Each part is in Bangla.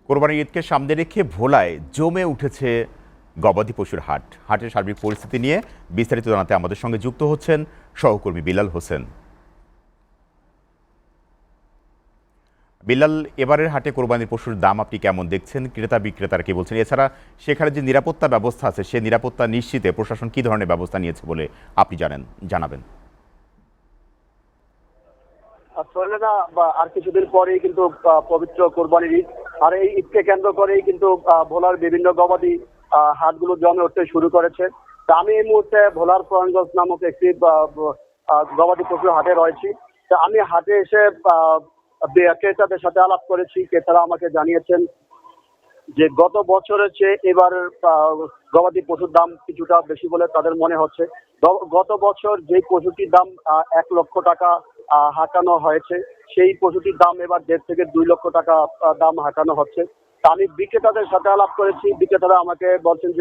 কোরবানির ঈদকে সামনে রেখে ভোলায় জমে উঠেছে গবাদি পশুর হাট। হাটের সার্বিক পরিস্থিতি নিয়ে বিস্তারিত জানাতে আমাদের সঙ্গে যুক্ত হচ্ছেন সহকর্মী বিলাল হোসেন। বিলাল, এবারের হাটে কোরবানির পশুর দাম আপনি কেমন দেখছেন? ক্রেতা বিক্রেতারা কি বলছেন? এছাড়া সেখানে যে নিরাপত্তা ব্যবস্থা আছে, সে নিরাপত্তা নিশ্চিতে প্রশাসন কি ধরনের ব্যবস্থা নিয়েছে বলে আপনি জানাবেন? আর কিছুদিন পরেই কিন্তু পবিত্র কোরবানির ঈদ। আর এই ঈদকে কেন্দ্র করেই কিন্তু ভোলার বিভিন্ন গবাদি হাটগুলো জমে উঠতে শুরু করেছে। তা আমি এই মুহূর্তে ভোলার পুরানগঞ্জ নামক একটি গবাদি পশুর হাটে রয়েছি। তা আমি হাটে এসে ক্রেতাদের সাথে আলাপ করেছি। ক্রেতারা আমাকে জানিয়েছেন যে গত বছরের চেয়ে এবার গবাদি পশুর দাম কিছুটা বেশি বলে তাদের মনে হচ্ছে। গত বছর যে পশুটির দাম 1,00,000 টাকা হাঁকানো হয়েছে, সেই পশুটির দাম এবার 1.5 থেকে 2 লক্ষ টাকা দাম হাঁকানো হচ্ছে। তা আমি বিক্রেতাদের সাথে আলাপ করেছি। বিক্রেতারা আমাকে বলছেন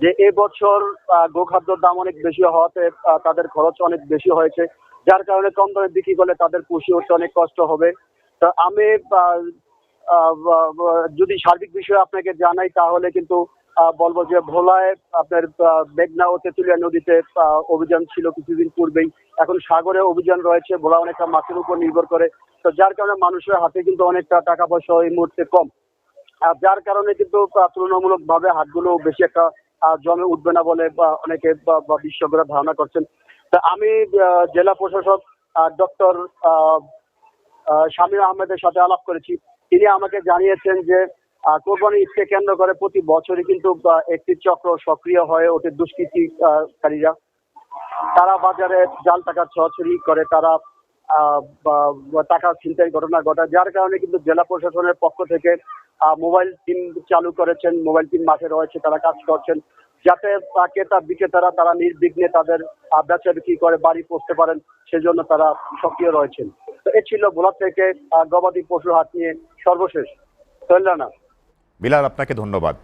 যে এবছর গোখাদ্যর দাম অনেক বেশি হওয়াতে তাদের খরচ অনেক বেশি হয়েছে, যার কারণে কম দামে বিক্রি করলে তাদের পুষিয়ে উঠতে অনেক কষ্ট হবে। তা আমি যদি সার্বিক বিষয়ে আপনাকে জানাই তাহলে কিন্তু বলবো যে ভোলায় আপনার মেঘনা ও তেঁতুলিয়া নদীতে অভিযান ছিল কিছুদিন পূর্বেই। এখন সাগরে অভিযান রয়েছে। ভোলা অনেকটা মাছের উপর নির্ভর করে, তো যার কারণে মানুষের হাতে কিন্তু অনেকটা টাকা পয়সা এই মুহূর্তে কম। যার কারণে কিন্তু তুলনামূলক ভাবে হাটগুলো বেশি একটা জমে উঠবে না বলে অনেকে বিশেষজ্ঞরা ধারণা করছেন। তা আমি জেলা প্রশাসক ডক্টর শামীম আহমেদের সাথে আলাপ করেছি। তিনি আমাকে জানিয়েছেন যে কোরবানি ঈদকে কেন্দ্র করে প্রতি বছরই কিন্তু একটি চক্র সক্রিয় হয়ে ওঠে দুষ্কৃতিকারীরা। তারা বাজারে জাল টাকা ছড়াছড়ি করে, তারা টাকা ছিনতাই ঘটনা ঘটায়, যার কারণে কিন্তু জেলা প্রশাসনের পক্ষ থেকে মোবাইল টিম চালু করেছেন। মোবাইল টিম মাঠে রয়েছে, তারা কাজ করছেন যাতে ক্রেতা বিক্রেতারা তারা নির্বিঘ্নে তাদের বেচা বিক্রি করে বাড়ি পৌঁছতে পারেন, সেজন্য তারা সক্রিয় রয়েছেন। তো এ ছিল ভোলা থেকে গবাদি পশুর হাট নিয়ে সর্বশেষ। চলল না বিলাল, আপনাকে ধন্যবাদ।